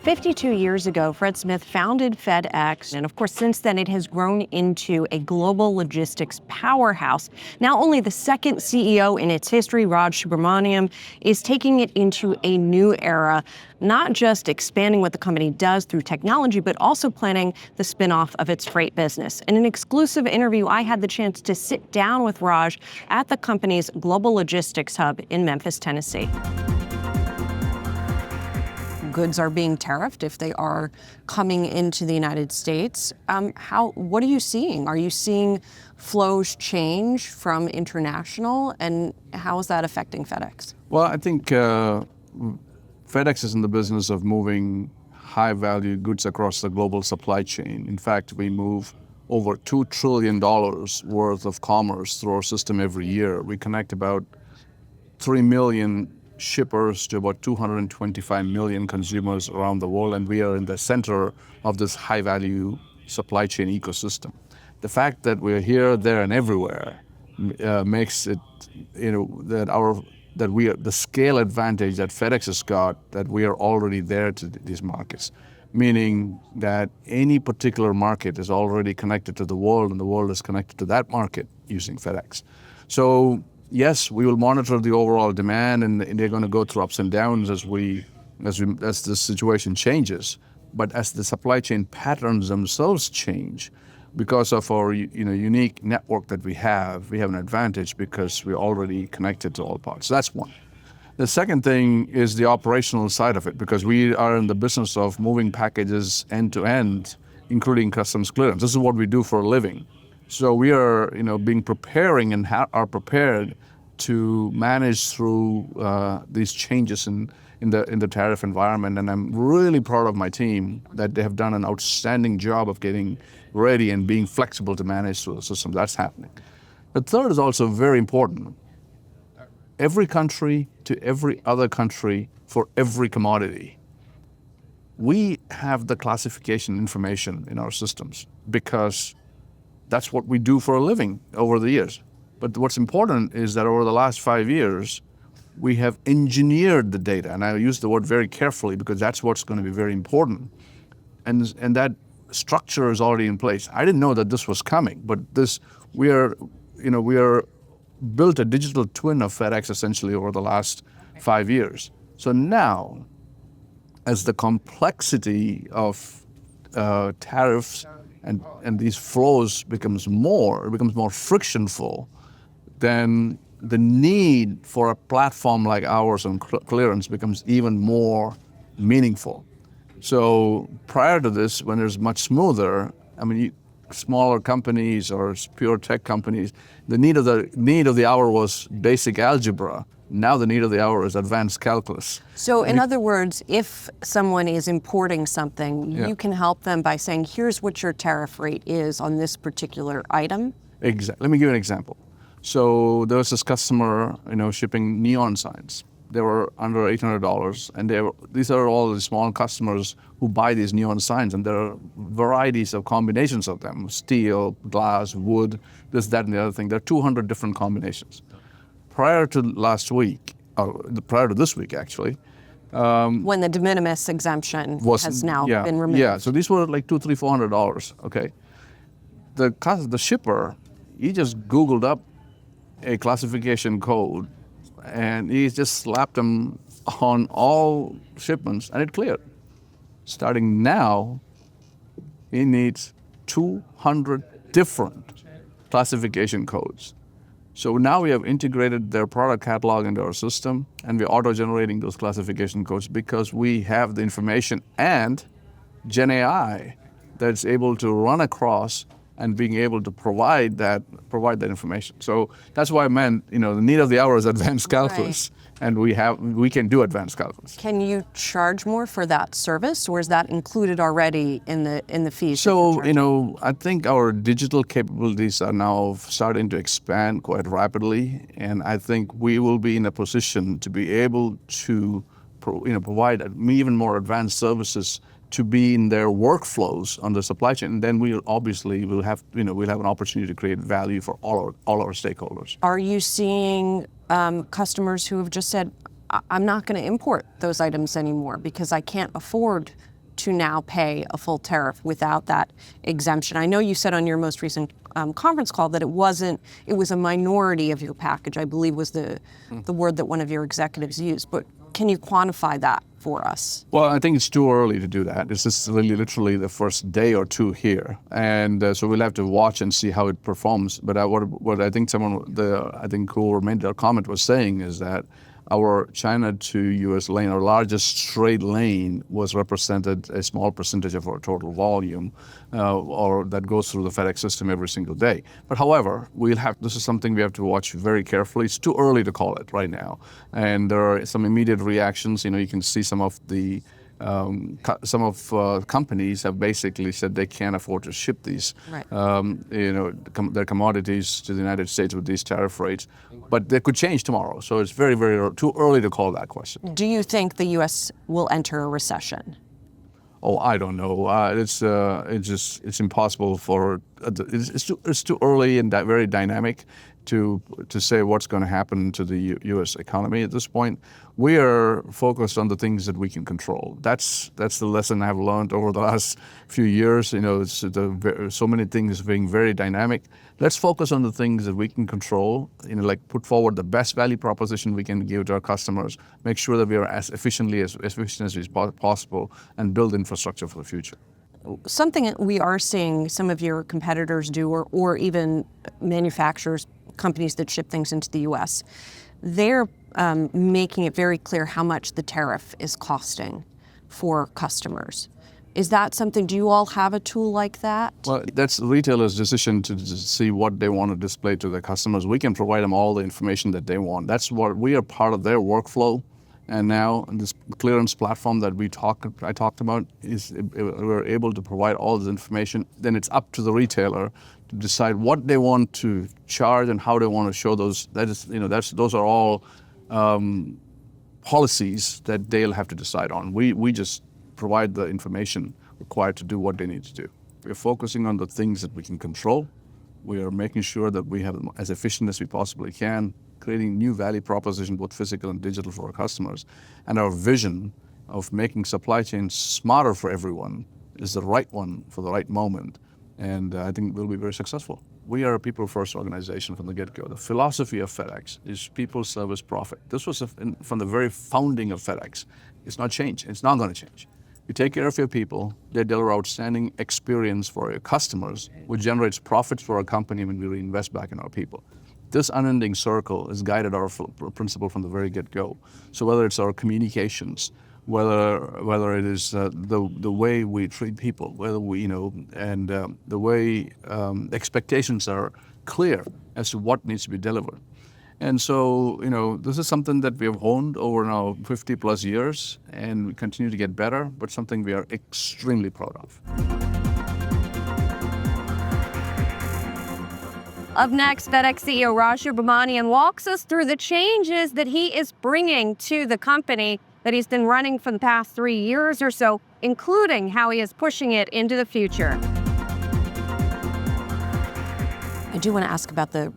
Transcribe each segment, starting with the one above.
52 years ago, Fred Smith founded FedEx, and of course, since then, it has grown into a global logistics powerhouse. Now, only the second CEO in its history, Raj Subramaniam, is taking it into a new era, not just expanding what the company does through technology, but also planning the spinoff of its freight business. In an exclusive interview, I had the chance to sit down with Raj at the company's global logistics hub in Memphis, Tennessee. Goods are being tariffed if they are coming into the United States. What are you seeing? Are you seeing flows change from international, and how is that affecting FedEx? Well, I think FedEx is in the business of moving high-value goods across the global supply chain. In fact, we move over $2 trillion worth of commerce through our system every year. We connect about 3 million shippers to about 225 million consumers around the world, and we are in the center of this high-value supply chain ecosystem. The fact that we're here, there, and everywhere makes it, the scale advantage that FedEx has got, that we are already there to these markets, meaning that any particular market is already connected to the world, and the world is connected to that market using FedEx. So yes, we will monitor the overall demand, and they're going to go through ups and downs as the situation changes. But as the supply chain patterns themselves change, because of our unique network that we have an advantage because we're already connected to all parts. So that's one. The second thing is the operational side of it, because we are in the business of moving packages end to end, including customs clearance. This is what we do for a living. So we are, preparing and are prepared to manage through these changes in the tariff environment. And I'm really proud of my team that they have done an outstanding job of getting ready and being flexible to manage through the system. That's happening. The third is also very important. Every country to every other country for every commodity, we have the classification information in our systems because that's what we do for a living over the years. But what's important is that over the last 5 years, we have engineered the data. And I use the word very carefully because that's what's going to be very important. And that structure is already in place. I didn't know that this was coming, but we are built a digital twin of FedEx essentially over the last 5 years. So now, as the complexity of tariffs and these flows becomes more frictionful, then the need for a platform like ours on clearance becomes even more meaningful. So prior to this, when it's much smoother, smaller companies or pure tech companies, the need of the hour was basic algebra. Now the need of the hour is advanced calculus. So in other words, if someone is importing something, you can help them by saying, here's what your tariff rate is on this particular item? Exactly. Let me give you an example. So there was this customer, shipping neon signs. They were under $800, and these are all the small customers who buy these neon signs, and there are varieties of combinations of them: steel, glass, wood, this, that, and the other thing. There are 200 different combinations. Prior to this week, actually. When the de minimis exemption has now been removed. Yeah, so these were like $200, $300, $400, okay? The shipper, he just Googled up a classification code, and he just slapped them on all shipments, and it cleared. Starting now, he needs 200 different classification codes. So now we have integrated their product catalog into our system, and we're auto-generating those classification codes because we have the information and Gen AI that's able to run across and being able to provide that information. So that's why I meant, the need of the hour is advanced calculus, and we can do advanced calculus. Can you charge more for that service, or is that included already in the fees? So, I think our digital capabilities are now starting to expand quite rapidly, and I think we will be in a position to be able to provide even more advanced services to be in their workflows on the supply chain. And then we'll have an opportunity to create value for all our stakeholders. Are you seeing customers who have just said, I'm not going to import those items anymore because I can't afford to now pay a full tariff without that exemption. I know you said on your most recent conference call that it was a minority of your package, I believe was the word that one of your executives used. But can you quantify that for us? Well, I think it's too early to do that. This is really literally the first day or two here. And so we'll have to watch and see how it performs. But what I think who made that comment was saying is that our China to U.S. lane, our largest trade lane, was represented a small percentage of our total volume, or that goes through the FedEx system every single day. But however, this is something we have to watch very carefully. It's too early to call it right now. And there are some immediate reactions. You can see some of companies have basically said they can't afford to ship these, right. Their commodities to the United States with these tariff rates. But they could change tomorrow. So it's very, very too early to call that question. Do you think the U.S. will enter a recession? Oh, I don't know. It's impossible for it's too early and very dynamic to say what's going to happen to the U.S. economy at this point. We are focused on the things that we can control. That's the lesson I've learned over the last few years. So many things being very dynamic. Let's focus on the things that we can control. Like put forward the best value proposition we can give to our customers. Make sure that we are as efficient as possible, and build infrastructure for the future. Something that we are seeing some of your competitors do, or even manufacturers, companies that ship things into the U.S., they're making it very clear how much the tariff is costing for customers. Is that something, do you all have a tool like that? Well, that's the retailer's decision to see what they want to display to their customers. We can provide them all the information that they want. That's what we are part of their workflow. And now this clearance platform that I talked about we're able to provide all this information. Then it's up to the retailer to decide what they want to charge and how they want to show those. Those are all policies that they'll have to decide on. We just provide the information required to do what they need to do. We're focusing on the things that we can control. We are making sure that we have them as efficient as we possibly can, creating new value proposition, both physical and digital, for our customers. And our vision of making supply chains smarter for everyone is the right one for the right moment. And I think we'll be very successful. We are a people-first organization from the get-go. The philosophy of FedEx is people, service, profit. This was from the very founding of FedEx. It's not changed. It's not going to change. You take care of your people, they deliver outstanding experience for your customers, which generates profits for our company when we reinvest back in our people. This unending circle has guided our principle from the very get-go. So whether it's our communications, whether it is the way we treat people, whether the way expectations are clear as to what needs to be delivered. And so, this is something that we have honed over now 50 plus years, and we continue to get better, but something we are extremely proud of. Up next, FedEx CEO Raj Subramaniam walks us through the changes that he is bringing to the company that he's been running for the past 3 years or so, including how he is pushing it into the future. I do want to ask about the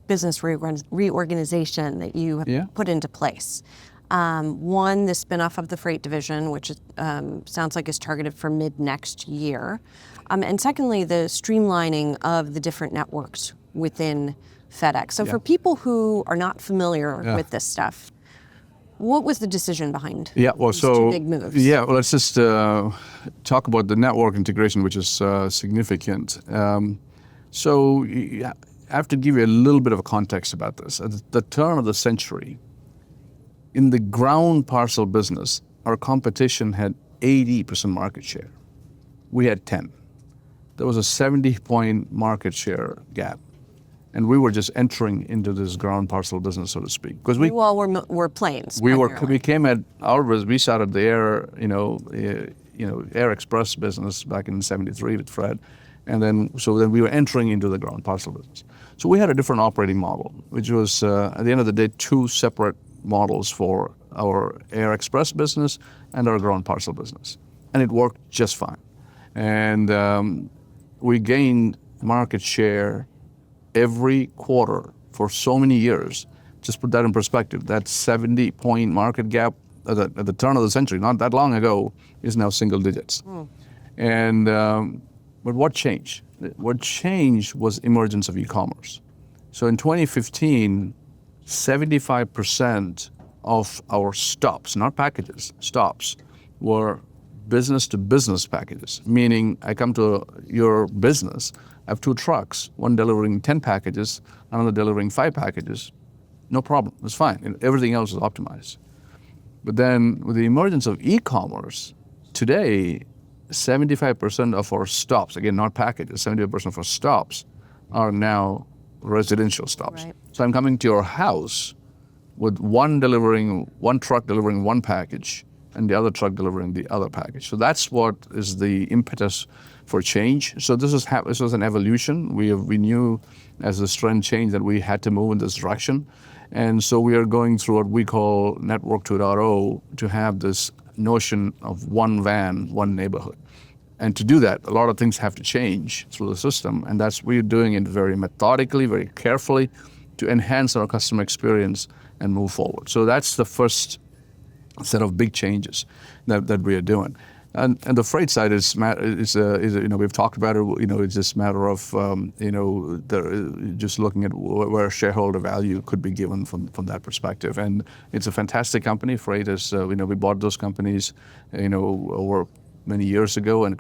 business reorganization that you have put into place. One, the spinoff of the freight division, which sounds like is targeted for mid-next year. And secondly, the streamlining of the different networks within FedEx. So for people who are not familiar with this stuff, what was the decision behind these two big moves? Let's just talk about the network integration, which is significant. So I have to give you a little bit of a context about this. At the turn of the century, in the ground parcel business, our competition had 80% market share. We had 10. There was a 70-point market share gap. And we were just entering into this ground parcel business, so to speak. Because we all were planes. We came at we started the Air Express business back in '73 with Fred, and then we were entering into the ground parcel business. So we had a different operating model, which was at the end of the day 2 separate models for our Air Express business and our ground parcel business, and it worked just fine. And we gained market share every quarter for so many years. Just put that in perspective. That 70-point market gap at the turn of the century, not that long ago, is now single digits. And but what changed? What changed was emergence of e-commerce. So in 2015, 75% of our stops, not packages, stops, were business-to-business packages, meaning I come to your business, I have 2 trucks, one delivering 10 packages, another delivering 5 packages. No problem, it's fine. And everything else is optimized. But then with the emergence of e-commerce, today, 75% of our stops, again, not packages, 75% of our stops are now residential stops. Right. So I'm coming to your house with one truck delivering one package and the other truck delivering the other package. So that's what is the impetus for change. So this was an evolution. We knew as the trend changed that we had to move in this direction. And so we are going through what we call Network 2.0 to have this notion of one van, one neighborhood. And to do that, a lot of things have to change through the system. And we're doing it very methodically, very carefully to enhance our customer experience and move forward. So that's the first set of big changes that we are doing. And the freight side is we've talked about it. It's just a matter of just looking at where shareholder value could be given from that perspective. And it's a fantastic company. Freight is we bought those companies over many years ago, and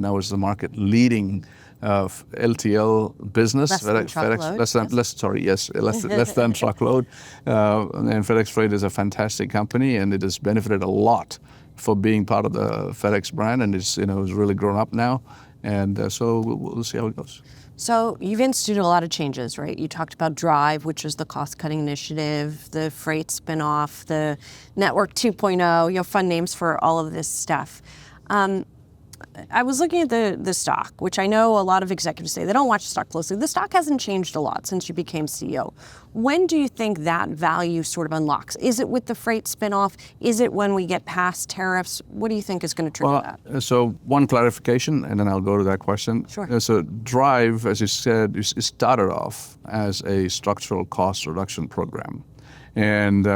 now is the market leading LTL business. Less than truckload. Less than truckload. And FedEx Freight is a fantastic company, and it has benefited a lot for being part of the FedEx brand, and it's really grown up now, and so we'll see how it goes. So you've instituted a lot of changes, right? You talked about Drive, which is the cost-cutting initiative, the freight spinoff, the Network 2.0, fun names for all of this stuff. I was looking at the stock, which I know a lot of executives say they don't watch the stock closely. The stock hasn't changed a lot since you became CEO. When do you think that value sort of unlocks? Is it with the freight spinoff? Is it when we get past tariffs? What do you think is going to trigger that? So one clarification, and then I'll go to that question. Sure. So Drive, as you said, it started off as a structural cost reduction program. And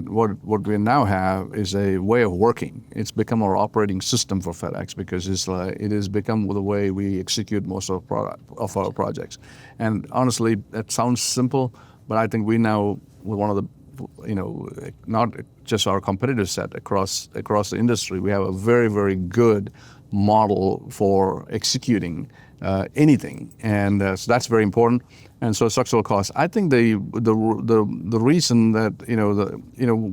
what we now have is a way of working. It's become our operating system for FedEx because it has become the way we execute most of our projects. And honestly, that sounds simple, but I think we now, with one of the, not just our competitor set across the industry, we have a very, very good model for executing anything, and so that's very important. And so structural costs. I think the reason that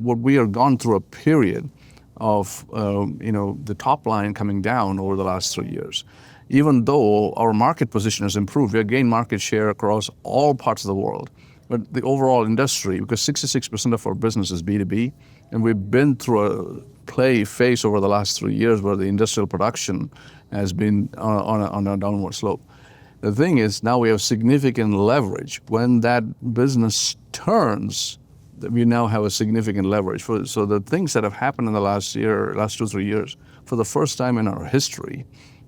what we have gone through a period of the top line coming down over the last 3 years, even though our market position has improved, we have gained market share across all parts of the world. But the overall industry, because 66% of our business is B2B, and we've been through a phase over the last 3 years where the industrial production has been on a downward slope. The thing is, now we have significant leverage. When that business turns, we now have a significant leverage. So the things that have happened in the last 2-3 years, for the first time in our history,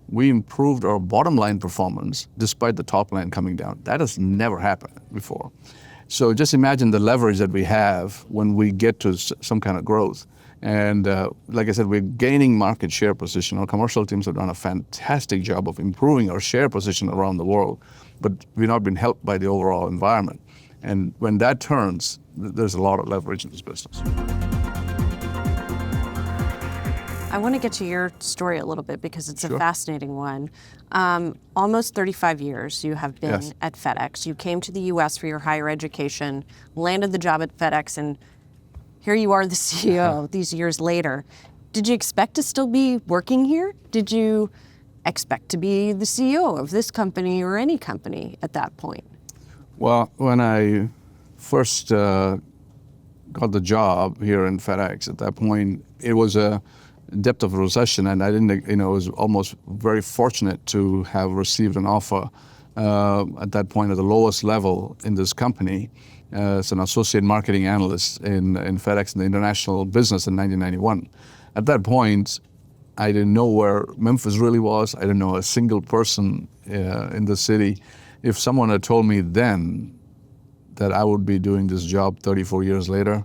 we improved our bottom line performance despite the top line coming down. That has never happened before. So just imagine the leverage that we have when we get to some kind of growth. And like I said, we're gaining market share position. Our commercial teams have done a fantastic job of improving our share position around the world, but we've not been helped by the overall environment. And when that turns, there's a lot of leverage in this business. I want to get to your story a little bit because it's Sure. a fascinating one. Almost 35 years you have been Yes. at FedEx. You came to the U.S. for your higher education, landed the job at FedEx, and here you are the CEO these years later. Did you expect to still be working here? Did you expect to be the CEO of this company or any company at that point? Well, when I first got the job here in FedEx, at that point, it was a depth of recession, and I didn't, was almost very fortunate to have received an offer at that point at the lowest level in this company as an associate marketing analyst in FedEx in the international business in 1991. At that point, I didn't know where Memphis really was. I didn't know a single person in the city. If someone had told me then that I would be doing this job 34 years later,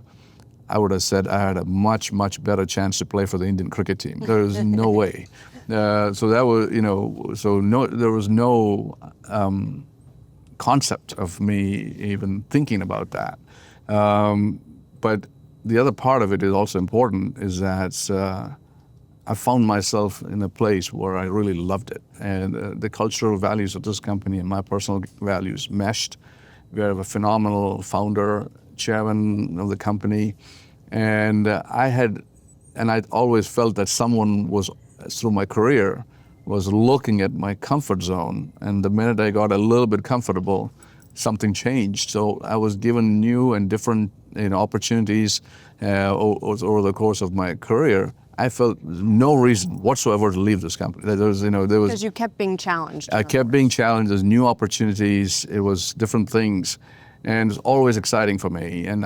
I would have said I had a much, much better chance to play for the Indian cricket team. There is no way. So that was, there was no concept of me even thinking about that. But the other part of it is also important is that I found myself in a place where I really loved it. And the cultural values of this company and my personal values meshed. We have a phenomenal founder, chairman of the company. And I'd always felt that someone was, through my career, was looking at my comfort zone. And the minute I got a little bit comfortable, something changed. So I was given new and different opportunities over the course of my career. I felt no reason whatsoever to leave this company. There was because you kept being challenged. I kept being challenged. There's new opportunities. It was different things, and it's always exciting for me. And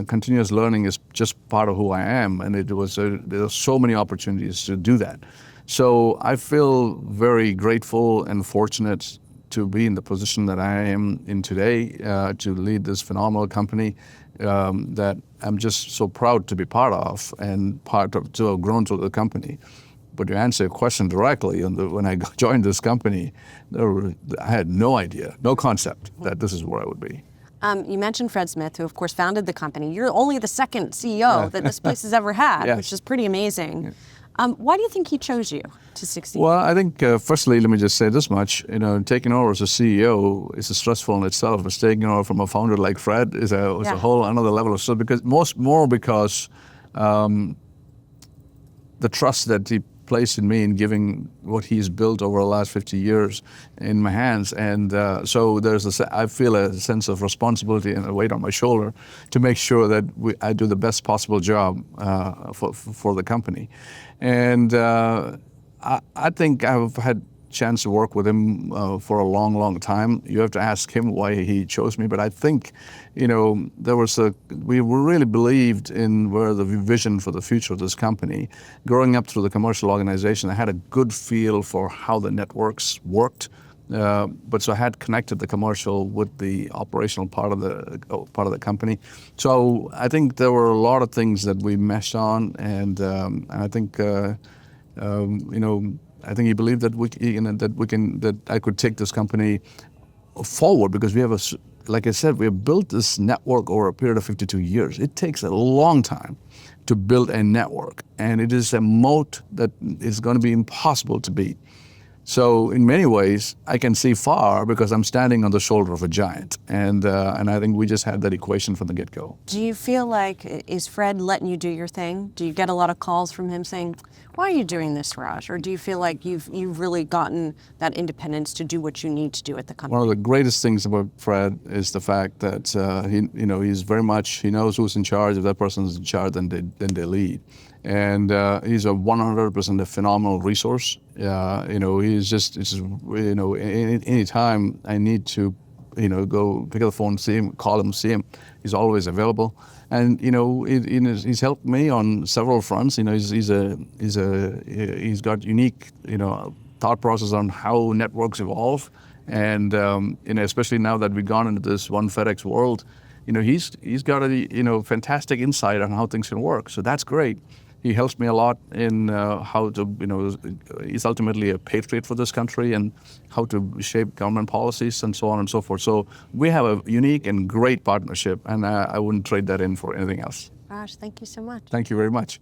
continuous learning is just part of who I am. And there are so many opportunities to do that. So I feel very grateful and fortunate to be in the position that I am in today, to lead this phenomenal company that I'm just so proud to be part of and to have grown to the company. But to answer your question directly, when I joined this company, I had no idea, no concept that this is where I would be. You mentioned Fred Smith, who of course founded the company. You're only the second CEO that this place has ever had, Yes. which is pretty amazing. Yes. Why do you think he chose you to succeed? Well, I think firstly, let me just say this much: taking over as a CEO is stressful in itself. But taking over from a founder like Fred is a whole another level of stress. Because because the trust that he placed in me in giving what he's built over the last 50 years in my hands, and so I feel a sense of responsibility and a weight on my shoulder to make sure that I do the best possible job for the company. And I think I've had a chance to work with him for a long, long time. You have to ask him why he chose me. But I think, we really believed in where the vision for the future of this company. Growing up through the commercial organization, I had a good feel for how the networks worked. But so I had connected the commercial with the operational part of the company. So I think there were a lot of things that we meshed on, and I think I think he believed that I could take this company forward, because we have like I said, we have built this network over a period of 52 years. It takes a long time to build a network, and it is a moat that is going to be impossible to beat. So in many ways, I can see far because I'm standing on the shoulder of a giant. And I think we just had that equation from the get-go. Do you feel like, is Fred letting you do your thing? Do you get a lot of calls from him saying, why are you doing this, Raj? Or do you feel like you've really gotten that independence to do what you need to do at the company? One of the greatest things about Fred is the fact that he's very much, he knows who's in charge. If that person's in charge, then they lead. And he's a 100% a phenomenal resource. Any time I need to, go pick up the phone, see him, call him, see him, he's always available. And he's helped me on several fronts. He's got unique, thought process on how networks evolve, and especially now that we've gone into this one FedEx world, he's got a fantastic insight on how things can work. So that's great. He helps me a lot in how to, he's ultimately a patriot for this country and how to shape government policies and so on and so forth. So we have a unique and great partnership, and I wouldn't trade that in for anything else. Raj, thank you so much. Thank you very much.